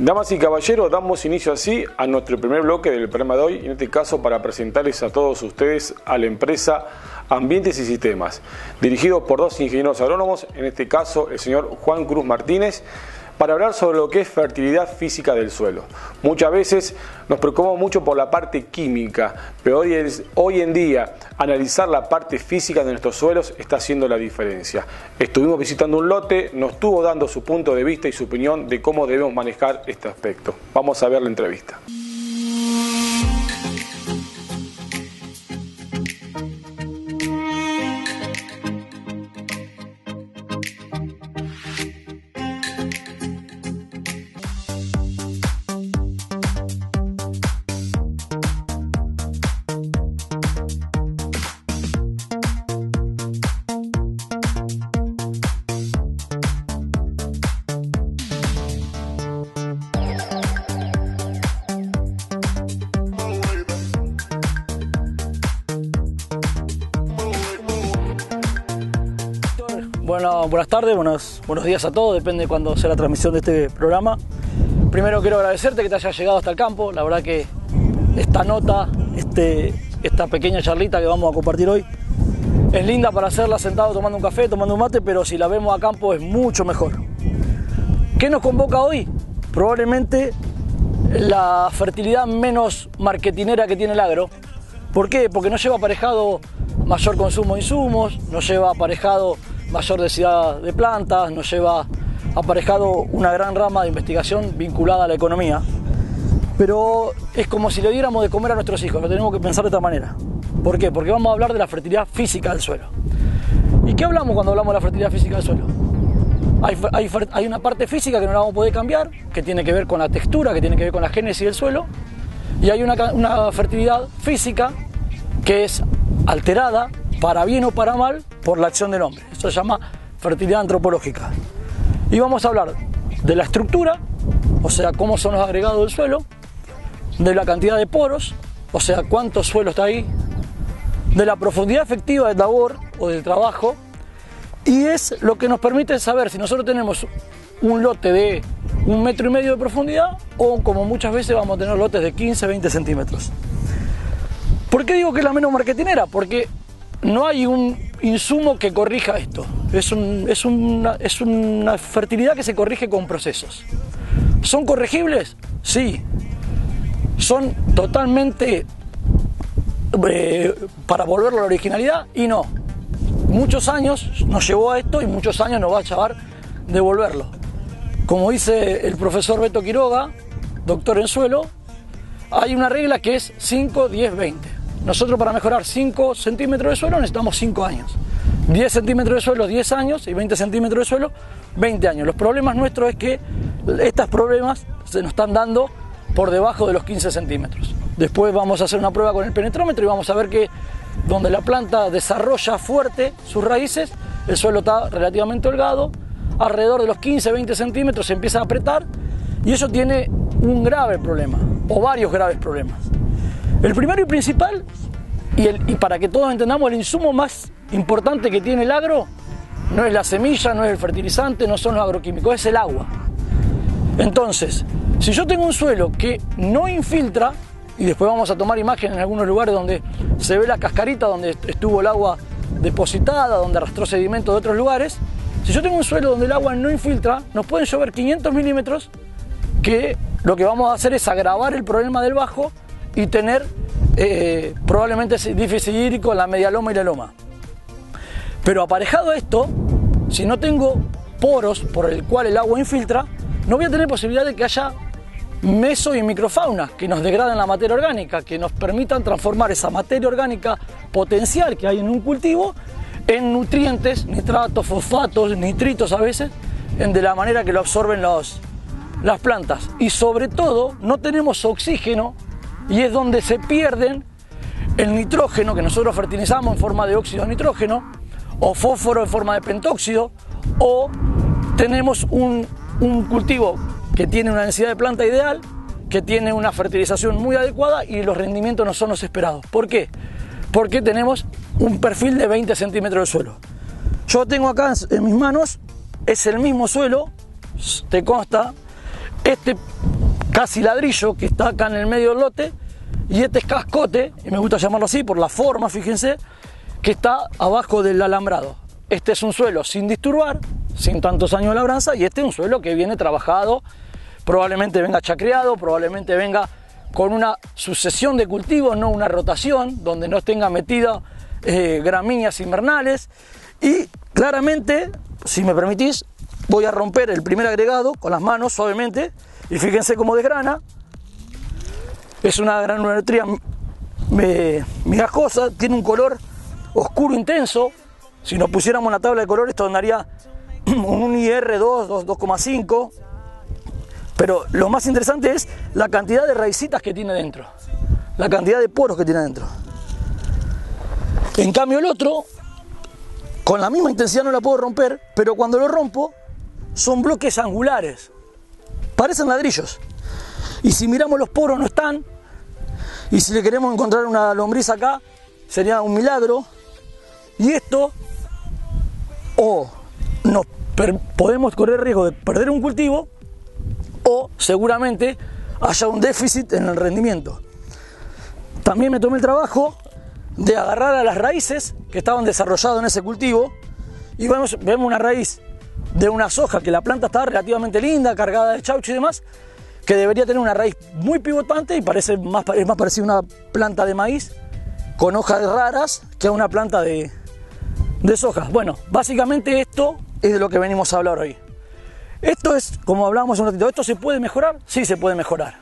Damas y caballeros, damos inicio así a nuestro primer bloque del programa de hoy, en este caso para presentarles a todos ustedes a la empresa Ambientes y Sistemas, dirigido por dos ingenieros agrónomos, en este caso el señor Juan Cruz Martínez, para hablar sobre lo que es fertilidad física del suelo. Muchas veces nos preocupamos mucho por la parte química, pero hoy en día analizar la parte física de nuestros suelos está haciendo la diferencia. Estuvimos visitando un lote, nos estuvo dando su punto de vista y su opinión de cómo debemos manejar este aspecto. Vamos a ver la entrevista. Bueno, buenas tardes, buenos días a todos, depende de cuándo sea la transmisión de este programa. Primero quiero agradecerte que te hayas llegado hasta el campo, la verdad que esta nota, esta pequeña charlita que vamos a compartir hoy, es linda para hacerla sentado tomando un café, tomando un mate, pero si la vemos a campo es mucho mejor. ¿Qué nos convoca hoy? Probablemente la fertilidad menos marketinera que tiene el agro. ¿Por qué? Porque no lleva aparejado mayor consumo de insumos, no lleva aparejado mayor densidad de plantas, nos lleva aparejado una gran rama de investigación vinculada a la economía. Pero es como si le diéramos de comer a nuestros hijos, lo tenemos que pensar de esta manera. ¿Por qué? Porque vamos a hablar de la fertilidad física del suelo. ¿Y qué hablamos cuando hablamos de la fertilidad física del suelo? Hay una parte física que no la vamos a poder cambiar, que tiene que ver con la textura, que tiene que ver con la génesis del suelo, y hay una fertilidad física que es alterada, para bien o para mal, por la acción del hombre. Eso se llama fertilidad antropológica. Y vamos a hablar de la estructura, o sea, cómo son los agregados del suelo, de la cantidad de poros, o sea, cuánto suelo está ahí, de la profundidad efectiva del labor o del trabajo, y es lo que nos permite saber si nosotros tenemos un lote de 1,5 metros de profundidad o, como muchas veces, vamos a tener lotes de 15, 20 centímetros. ¿Por qué digo que es la menos marketinera? Porque no hay un insumo que corrija esto. Es una fertilidad que se corrige con procesos. ¿Son corregibles? Sí. ¿Son totalmente para volverlo a la originalidad? Y no. Muchos años nos llevó a esto y muchos años nos va a llevar devolverlo. Como dice el profesor Beto Quiroga, doctor en suelo, hay una regla que es 5, 10, 20. Nosotros para mejorar 5 centímetros de suelo necesitamos 5 años. 10 centímetros de suelo, 10 años, y 20 centímetros de suelo, 20 años. Los problemas nuestros es que estos problemas se nos están dando por debajo de los 15 centímetros. Después vamos a hacer una prueba con el penetrómetro y vamos a ver que donde la planta desarrolla fuerte sus raíces, el suelo está relativamente holgado, alrededor de los 15, 20 centímetros se empieza a apretar y eso tiene un grave problema, o varios graves problemas. El primero y principal, y para que todos entendamos, el insumo más importante que tiene el agro no es la semilla, no es el fertilizante, no son los agroquímicos, es el agua. Entonces, si yo tengo un suelo que no infiltra, y después vamos a tomar imágenes en algunos lugares donde se ve la cascarita donde estuvo el agua depositada, donde arrastró sedimento de otros lugares, si yo tengo un suelo donde el agua no infiltra, nos pueden llover 500 milímetros, que lo que vamos a hacer es agravar el problema del bajo y tener probablemente déficit hídrico en la media loma y la loma. Pero aparejado a esto, si no tengo poros por el cual el agua infiltra, no voy a tener posibilidad de que haya meso y microfauna que nos degraden la materia orgánica, que nos permitan transformar esa materia orgánica potencial que hay en un cultivo en nutrientes, nitratos, fosfatos, nitritos a veces, de la manera que lo absorben las plantas. Y sobre todo no tenemos oxígeno, y es donde se pierden el nitrógeno que nosotros fertilizamos en forma de óxido de nitrógeno, o fósforo en forma de pentóxido, o tenemos un cultivo que tiene una densidad de planta ideal, que tiene una fertilización muy adecuada y los rendimientos no son los esperados. ¿Por qué? Porque tenemos un perfil de 20 centímetros de suelo. Yo tengo acá en mis manos, es el mismo suelo, te consta, casi ladrillo que está acá en el medio del lote, y este es cascote, y me gusta llamarlo así por la forma, fíjense, que está abajo del alambrado. Este es un suelo sin disturbar, sin tantos años de labranza, y este es un suelo que viene trabajado, probablemente venga chacreado, probablemente venga con una sucesión de cultivos, no una rotación, donde no tenga metida gramíneas invernales. Y claramente, si me permitís, voy a romper el primer agregado con las manos suavemente, y fíjense cómo desgrana. Es una granulometría migajosa, tiene un color oscuro intenso. Si nos pusiéramos una tabla de colores, esto daría un IR2, 2,5. Pero lo más interesante es la cantidad de raicitas que tiene dentro, la cantidad de poros que tiene dentro. En cambio el otro, con la misma intensidad no la puedo romper, pero cuando lo rompo son bloques angulares, parecen ladrillos. Y si miramos los poros no están, y si le queremos encontrar una lombriz acá, sería un milagro. Y esto, o nos podemos correr el riesgo de perder un cultivo, o seguramente haya un déficit en el rendimiento. También me tomé el trabajo de agarrar a las raíces que estaban desarrolladas en ese cultivo, y vemos una raíz de una soja que la planta está relativamente linda, cargada de chaucho y demás, que debería tener una raíz muy pivotante y es más parecida a una planta de maíz con hojas raras que a una planta de soja. Bueno, básicamente esto es de lo que venimos a hablar hoy. Esto es, como hablábamos un ratito, ¿esto se puede mejorar? Sí, se puede mejorar.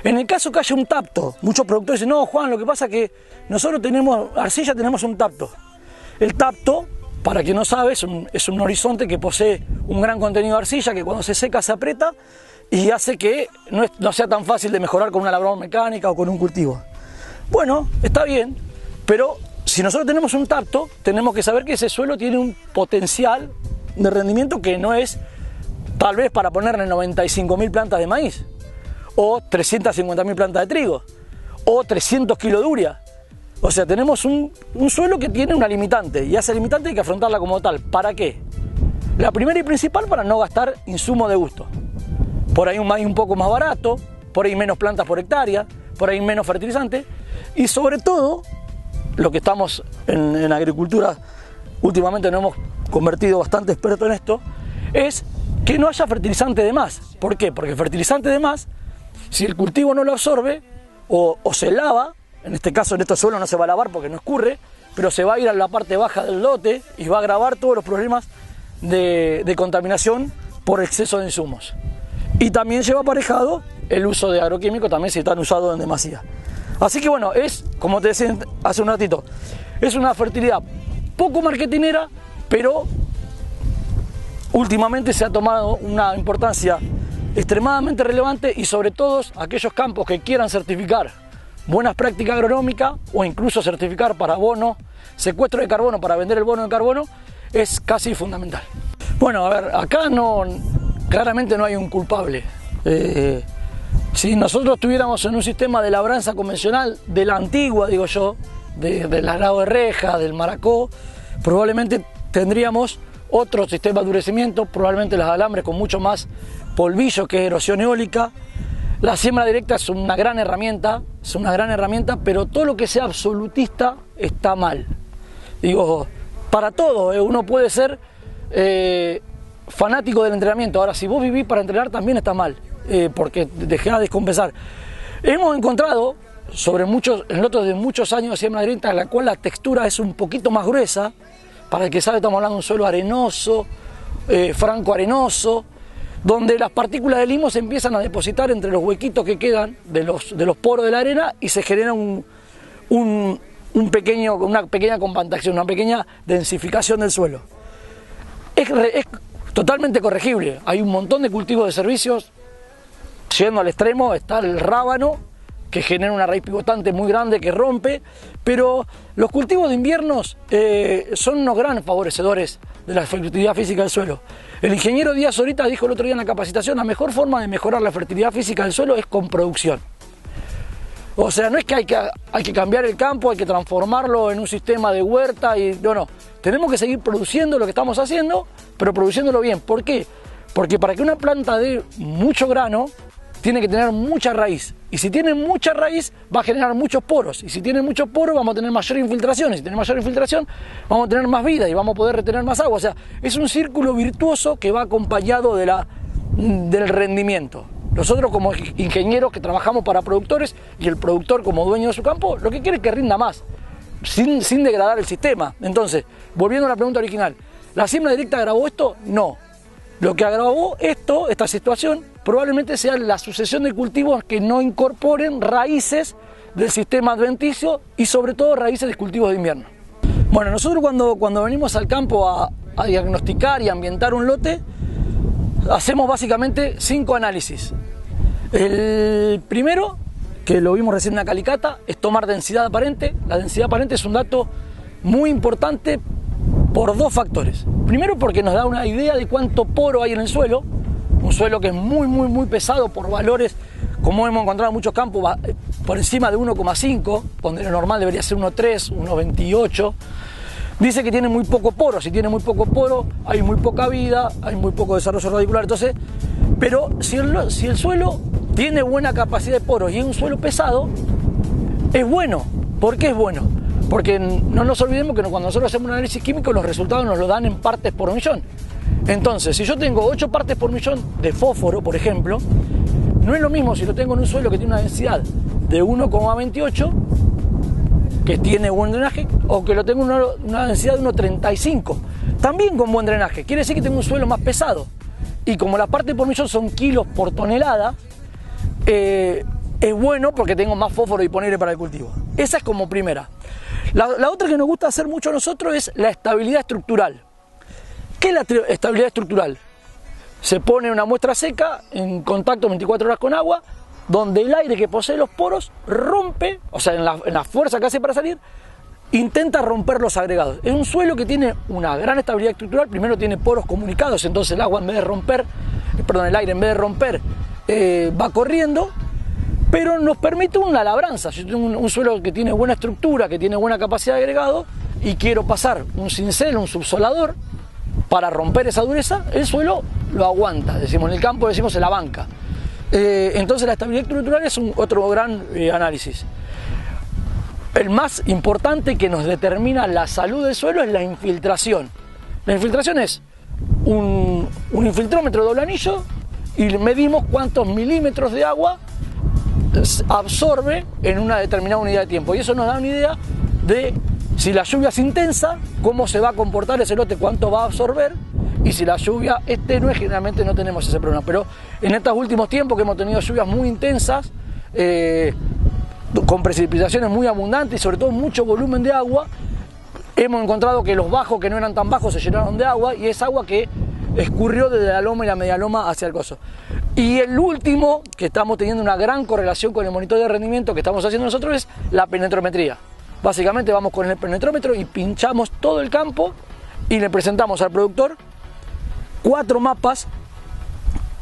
En el caso que haya un tapto, muchos productores dicen, no, Juan, lo que pasa es que nosotros tenemos arcilla, tenemos un tapto. El tapto, para quien no sabe, es un horizonte que posee un gran contenido de arcilla, que cuando se seca se aprieta y hace que no sea tan fácil de mejorar con una labradora mecánica o con un cultivo. Bueno, está bien, pero si nosotros tenemos un tapto, tenemos que saber que ese suelo tiene un potencial de rendimiento que no es tal vez para ponerle 95.000 plantas de maíz, o 350.000 plantas de trigo, o 300 kilos de urea. O sea, tenemos un suelo que tiene una limitante, y esa limitante hay que afrontarla como tal. ¿Para qué? La primera y principal, para no gastar insumos de gusto. Por ahí un maíz un poco más barato, por ahí menos plantas por hectárea, por ahí menos fertilizante, y sobre todo, lo que estamos en agricultura, últimamente nos hemos convertido bastante expertos en esto, es que no haya fertilizante de más. ¿Por qué? Porque fertilizante de más, si el cultivo no lo absorbe o se lava, en este caso en estos suelos no se va a lavar porque no escurre, pero se va a ir a la parte baja del lote y va a agravar todos los problemas de contaminación por exceso de insumos. Y también lleva aparejado el uso de agroquímicos, también si están usados en demasía. Así que bueno, es, como te decía hace un ratito, es una fertilidad poco marketinera, pero últimamente se ha tomado una importancia extremadamente relevante, y sobre todo aquellos campos que quieran certificar buenas prácticas agronómicas o incluso certificar para bono, secuestro de carbono para vender el bono de carbono, es casi fundamental. Bueno, a ver, acá claramente no hay un culpable. Si nosotros estuviéramos en un sistema de labranza convencional, de la antigua, digo yo, del arado de reja, del maracó, probablemente tendríamos otro sistema de endurecimiento, probablemente los alambres con mucho más polvillo, que es erosión eólica. La siembra directa es una gran herramienta, pero todo lo que sea absolutista está mal. Digo, para todo, uno puede ser fanático del entrenamiento. Ahora, si vos vivís para entrenar, también está mal, porque dejás de descompensar. Hemos encontrado en lotes de muchos años de siembra directa, en la cual la textura es un poquito más gruesa. Para el que sabe, estamos hablando de un suelo arenoso, franco arenoso, donde las partículas de limo se empiezan a depositar entre los huequitos que quedan de los poros de la arena, y se genera una pequeña compactación, una pequeña densificación del suelo. Es totalmente corregible. Hay un montón de cultivos de servicios. Yendo al extremo está el rábano, que genera una raíz pivotante muy grande que rompe, pero los cultivos de inviernos son unos grandes favorecedores de la fertilidad física del suelo. El ingeniero Díaz ahorita dijo el otro día en la capacitación, la mejor forma de mejorar la fertilidad física del suelo es con producción. O sea, no es que hay que cambiar el campo, hay que transformarlo en un sistema de huerta, no. Tenemos que seguir produciendo lo que estamos haciendo, pero produciéndolo bien. ¿Por qué? Porque para que una planta dé mucho grano, tiene que tener mucha raíz. Y si tiene mucha raíz, va a generar muchos poros. Y si tiene muchos poros, vamos a tener mayor infiltración. Y si tiene mayor infiltración, vamos a tener más vida y vamos a poder retener más agua. O sea, es un círculo virtuoso que va acompañado del rendimiento. Nosotros como ingenieros que trabajamos para productores y el productor como dueño de su campo, lo que quiere es que rinda más, sin degradar el sistema. Entonces, volviendo a la pregunta original, ¿la siembra directa agravó esto? No. Lo que agravó esta situación, probablemente sea la sucesión de cultivos que no incorporen raíces del sistema adventicio y sobre todo raíces de cultivos de invierno. Bueno, nosotros cuando venimos al campo a diagnosticar y ambientar un lote, hacemos básicamente 5 análisis. El primero, que lo vimos recién en la calicata, es tomar densidad aparente. La densidad aparente es un dato muy importante por 2 factores. Primero, porque nos da una idea de cuánto poro hay en el suelo, un suelo que es muy pesado por valores, como hemos encontrado en muchos campos, por encima de 1,5, donde lo normal debería ser 1,3, 1,28. Dice que tiene muy poco poro. Si tiene muy poco poro, hay muy poca vida, hay muy poco desarrollo radicular. Entonces, pero si el suelo tiene buena capacidad de poros y es un suelo pesado, es bueno. ¿Por qué es bueno? Porque no nos olvidemos que cuando nosotros hacemos un análisis químico, los resultados nos lo dan en partes por millón. Entonces, si yo tengo 8 partes por millón de fósforo, por ejemplo, no es lo mismo si lo tengo en un suelo que tiene una densidad de 1,28, que tiene buen drenaje, o que lo tengo una densidad de 1,35, también con buen drenaje. Quiere decir que tengo un suelo más pesado. Y como las partes por millón son kilos por tonelada, es bueno porque tengo más fósforo disponible para el cultivo. Esa es como primera. La otra que nos gusta hacer mucho a nosotros es la estabilidad estructural. ¿Qué es la estabilidad estructural? Se pone una muestra seca en contacto 24 horas con agua, donde el aire que posee los poros rompe, o sea, en la fuerza que hace para salir, intenta romper los agregados. Es un suelo que tiene una gran estabilidad estructural. Primero tiene poros comunicados, entonces el agua en vez de romper, el aire en vez de romper va corriendo, pero nos permite una labranza. Si yo tengo un suelo que tiene buena estructura, que tiene buena capacidad de agregado y quiero pasar un cincel, un subsolador para romper esa dureza, el suelo lo aguanta. Decimos en el campo, decimos en la banca. Entonces la estabilidad estructural es otro gran análisis. El más importante que nos determina la salud del suelo es la infiltración. La infiltración es un infiltrómetro de doble anillo y medimos cuántos milímetros de agua absorbe en una determinada unidad de tiempo. Y eso nos da una idea de si la lluvia es intensa, cómo se va a comportar ese lote, cuánto va a absorber. Y si la lluvia es tenue, generalmente no tenemos ese problema. Pero en estos últimos tiempos que hemos tenido lluvias muy intensas, con precipitaciones muy abundantes y sobre todo mucho volumen de agua, hemos encontrado que los bajos que no eran tan bajos se llenaron de agua y es agua que escurrió desde la loma y la media loma hacia el coso. Y el último, que estamos teniendo una gran correlación con el monitor de rendimiento que estamos haciendo nosotros, es la penetrometría. Básicamente vamos con el penetrómetro y pinchamos todo el campo y le presentamos al productor 4 mapas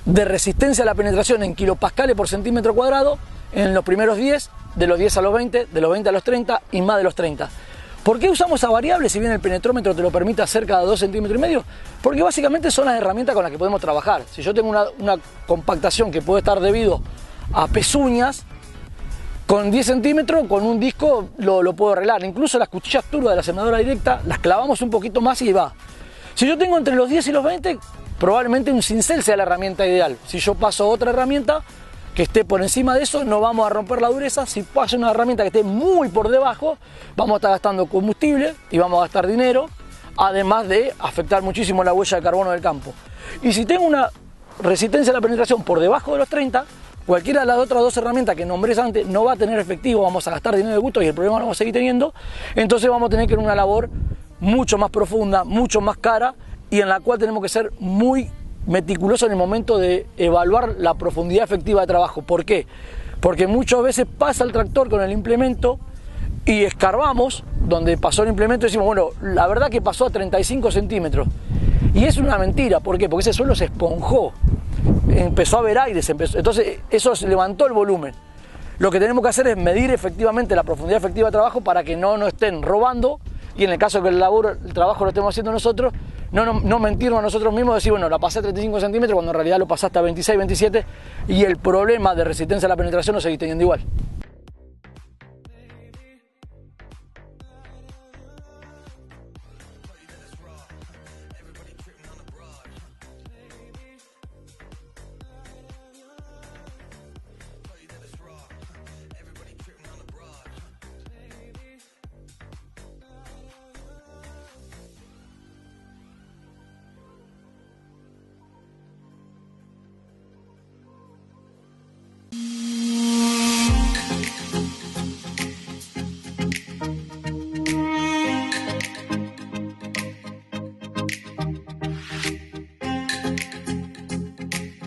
de resistencia a la penetración en kilopascales por centímetro cuadrado en los primeros 10, de los 10 a los 20, de los 20 a los 30 y más de los 30. ¿Por qué usamos esa variable si bien el penetrómetro te lo permite hacer cada 2,5 centímetros? Porque básicamente son las herramientas con las que podemos trabajar. Si yo tengo una compactación que puede estar debido a pezuñas, con 10 centímetros, con un disco lo puedo arreglar. Incluso las cuchillas turbo de la sembradora directa las clavamos un poquito más y va. Si yo tengo entre los 10 y los 20, probablemente un cincel sea la herramienta ideal. Si yo paso otra herramienta que esté por encima de eso, no vamos a romper la dureza. Si paso una herramienta que esté muy por debajo, vamos a estar gastando combustible y vamos a gastar dinero, además de afectar muchísimo la huella de carbono del campo. Y si tengo una resistencia a la penetración por debajo de los 30, cualquiera de las otras 2 herramientas que nombré antes no va a tener efectivo, vamos a gastar dinero de gusto y el problema lo vamos a seguir teniendo. Entonces vamos a tener que ir a una labor mucho más profunda, mucho más cara y en la cual tenemos que ser muy meticulosos en el momento de evaluar la profundidad efectiva de trabajo. ¿Por qué? Porque muchas veces pasa el tractor con el implemento y escarbamos donde pasó el implemento y decimos, bueno, la verdad que pasó a 35 centímetros. Y es una mentira. ¿Por qué? Porque ese suelo se esponjó, empezó a haber aire, entonces eso levantó el volumen. Lo que tenemos que hacer es medir efectivamente la profundidad efectiva de trabajo para que no nos estén robando y en el caso que el trabajo lo estemos haciendo nosotros, no mentirnos a nosotros mismos, decir, bueno, la pasé a 35 centímetros cuando en realidad lo pasaste a 26, 27 y el problema de resistencia a la penetración lo seguís teniendo igual.